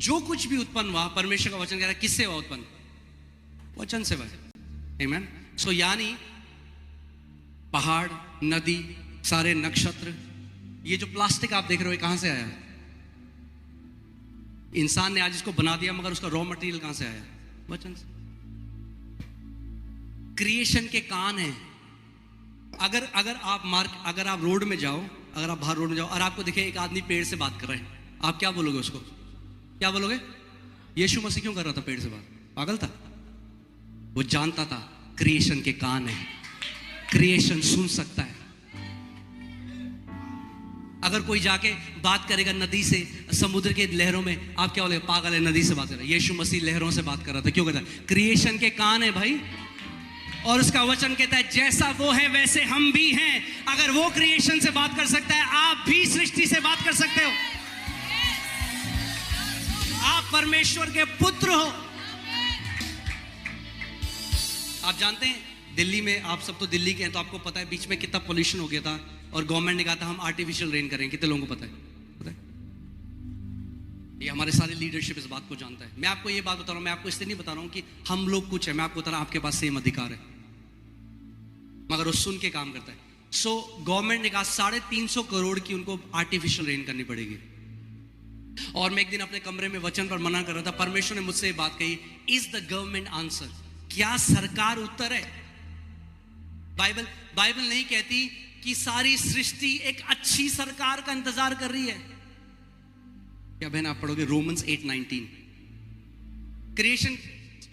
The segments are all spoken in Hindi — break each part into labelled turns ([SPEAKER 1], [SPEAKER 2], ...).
[SPEAKER 1] जो कुछ भी उत्पन्न हुआ, परमेश्वर का वचन कह रहा है किससे हुआ उत्पन्न? वचन से हुआ। आमीन। सो यानी पहाड़, नदी, सारे नक्षत्र, ये जो प्लास्टिक आप देख रहे हो कहां से आया? इंसान ने आज इसको बना दिया, मगर उसका रॉ मटेरियल कहां से आया? वचन से। क्रिएशन के कान है। अगर आप रोड में जाओ, अगर आप बाहर रोड में जाओ और आपको दिखे एक आदमी पेड़ से बात कर रहे हैं, आप क्या बोलोगे उसको? क्या बोलोगे? यीशु मसीह क्यों कर रहा था पेड़ से बात? पागल था? वो जानता था क्रिएशन के कान है, क्रिएशन सुन सकता है। अगर कोई जाके बात करेगा नदी से, समुद्र के लहरों में, आप क्या बोलेगे? पागल है, नदी से बात कर रहा है। यीशु मसीह लहरों से बात कर रहा था, क्यों कर रहा है? क्रिएशन के कान है भाई। और उसका वचन कहता है जैसा वो है वैसे हम भी हैं। अगर वो क्रिएशन से बात कर सकता है, आप भी सृष्टि से बात कर सकते हो। आप परमेश्वर के पुत्र हो। आप जानते हैं दिल्ली में, आप सब तो दिल्ली के हैं, तो आपको पता है बीच में कितना पोल्यूशन हो गया था और गवर्नमेंट ने कहा था हम आर्टिफिशियल रेन करेंगे। कितने लोगों को पता है? ये हमारे सारे लीडरशिप इस बात को जानता है। मैं आपको ये बात बता रहा हूं, मैं आपको इसलिए नहीं बता रहा हूं कि हम लोग कुछ है, मैं आपको बता रहा हूं आपके पास सेम अधिकार है, मगर वो सुन के काम करता है। सो गवर्नमेंट ने कहा 350 करोड़ की उनको आर्टिफिशियल रेन करनी पड़ेगी। और मैं एक दिन अपने कमरे में वचन पर मना कर रहा था, परमेश्वर ने मुझसे ये बात कही, इज द गवर्नमेंट आंसर? क्या सरकार उत्तर है? बाइबल नहीं कहती कि सारी सृष्टि एक अच्छी सरकार का इंतजार कर रही है। क्या बहन आप पढ़ोगे रोमन्स 8:19? क्रिएशन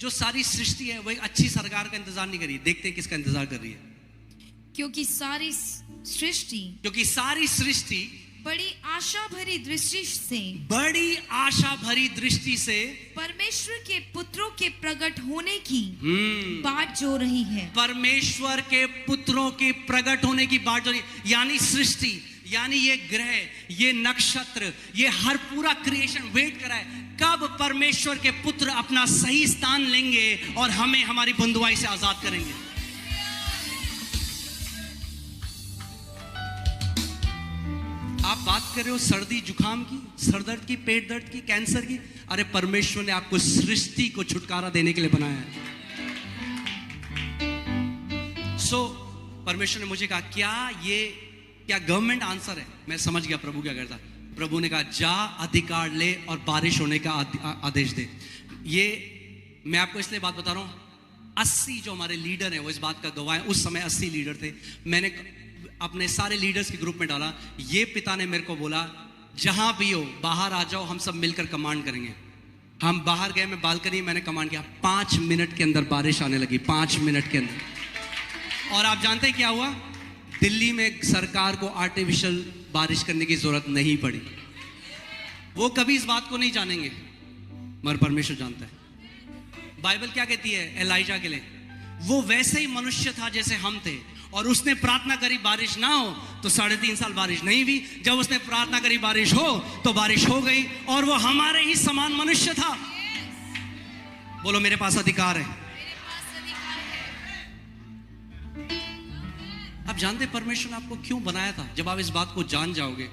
[SPEAKER 1] जो सारी सृष्टि है वो एक अच्छी सरकार का इंतजार नहीं कर रही। देखते हैं किसका इंतजार कर रही है।
[SPEAKER 2] क्योंकि सारी सृष्टि बड़ी आशा भरी दृष्टि से परमेश्वर के पुत्रों के प्रकट होने की बाट जो रही है। परमेश्वर के पुत्रों के प्रकट होने की बाट जो रही, यानी सृष्टि, यानी ये ग्रह, ये नक्षत्र, ये हर पूरा क्रिएशन वेट कर रहा है कब परमेश्वर के पुत्र अपना सही स्थान लेंगे और हमें हमारी बंधुआई से आजाद करेंगे। आप बात कर रहे हो सर्दी जुकाम की, सर दर्द की, पेट दर्द की, कैंसर की। अरे परमेश्वर ने आपको सृष्टि को छुटकारा देने के लिए बनाया है। परमेश्वर ने मुझे कहा क्या गवर्नमेंट आंसर है? मैं समझ गया प्रभु क्या करता। प्रभु ने कहा जा अधिकार ले और बारिश होने का आदेश दे। ये मैं आपको इसलिए बात बता रहा हूं, 80 जो हमारे लीडर हैं वो इस बात का गवाह हैं। उस समय 80 लीडर थे। मैंने अपने सारे लीडर्स के ग्रुप में डाला। ये पिता ने मेरे को बोला जहां भी हो बाहर आ जाओ, हम सब मिलकर कमांड करेंगे। हम बाहर गए, मैं बालकनी, मैंने कमांड किया। 5 मिनट के अंदर बारिश आने लगी, 5 मिनट के अंदर। और आप जानते हैं क्या हुआ? दिल्ली में सरकार को आर्टिफिशियल बारिश करने की जरूरत नहीं पड़ी। वो कभी इस बात को नहीं जानेंगे, मगर परमेश्वर जानता है। बाइबल क्या कहती है एलाइजा के लिए? वो वैसे ही मनुष्य था जैसे हम थे, और उसने प्रार्थना करी बारिश ना हो, तो 3.5 साल बारिश नहीं हुई। जब उसने प्रार्थना करी बारिश हो, तो बारिश हो गई। और वो हमारे ही समान मनुष्य था। बोलो मेरे पास अधिकार है। आप जानते परमेश्वर ने आपको क्यों बनाया था? जब आप इस बात को जान जाओगे,